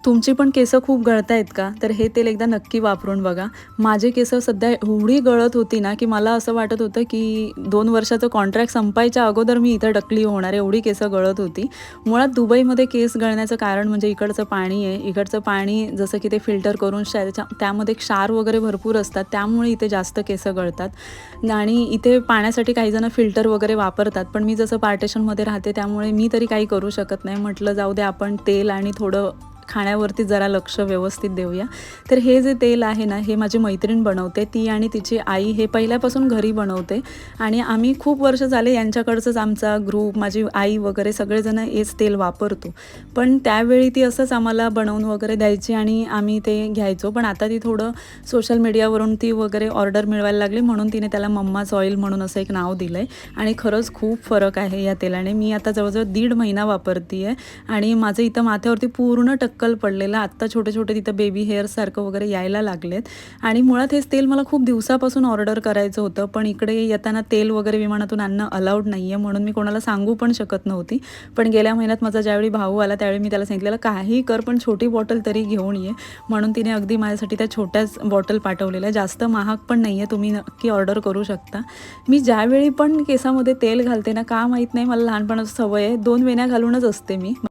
तुमची पण केसं खूप गळतायत का? तर हे तेल एकदा नक्की वापरून बघा. माझे केसं सध्या एवढी गळत होती ना, की मला असं वाटत होतं, की 2 वर्षाचं कॉन्ट्रॅक्ट संपायच्या अगोदर मी इथं डकली होणार, एवढी केसं गळत होती. मुळात दुबईमध्ये केस गळण्याचं कारण म्हणजे इकडचं पाणी आहे. इकडचं पाणी जसं की ते फिल्टर करून त्यामध्ये क्षार वगैरे भरपूर असतात, त्यामुळे इथे जास्त केसं गळतात. आणि इथे पाण्यासाठी काही जण फिल्टर वगैरे वापरतात, पण मी जसं पार्टिशनमध्ये राहते, त्यामुळे मी तरी काही करू शकत नाही. म्हटलं जाऊ दे, आपण तेल आणि थोडं खाण्यावरती जरा लक्ष व्यवस्थित देऊया. तर हे जे तेल आहे ना, हे माझी मैत्रीण बनवते. ती आणि तिची आई हे पहिल्यापासून घरी बनवते आणि आम्ही खूप वर्ष झाले यांच्याकडचंच आमचा ग्रुप, माझी आई वगैरे सगळेजण हेच तेल वापरतो. पण त्यावेळी ती असंच आम्हाला बनवून वगैरे द्यायची आणि आम्ही ते घ्यायचो. पण आता ती थोडं सोशल मीडियावरून ती वगैरे ऑर्डर मिळवायला लागली, म्हणून तिने त्याला मम्माज ऑइल म्हणून असं एक नाव दिलं आहे. आणि खरंच खूप फरक आहे या तेलाने. मी आता जवळजवळ 1.5 महिना वापरते आहे आणि माझं इथं माथ्यावरती पूर्ण टक्कल पडलेलं. आत्ता छोटे-छोटे तिथं बेबी हेअर्ससारखं वगैरे यायला लागलेत. आणि मुळात हेच तेल मला खूप दिवसापासून ऑर्डर करायचं होतं, पण इकडे येताना तेल वगैरे विमानातून आणणं अलाउड नाही आहे, म्हणून मी कोणाला सांगू पण शकत नव्हती. पण गेल्या महिन्यात माझा ज्यावेळी भाऊ आला, त्यावेळी मी त्याला सांगितलेलं, "काहीही कर, पण छोटी बॉटल तरी घेऊन ये." म्हणून तिने अगदी माझ्यासाठी त्या छोट्याच बॉटल पाठवलेल्या. जास्त महाग पण नाही आहे, तुम्ही नक्की ऑर्डर करू शकता. मी ज्यावेळी पण केसामध्ये तेल घालते ना, का माहीत नाही, मला लहानपणापासून सवय आहे, 2 वेण्या घालूनच असते मी.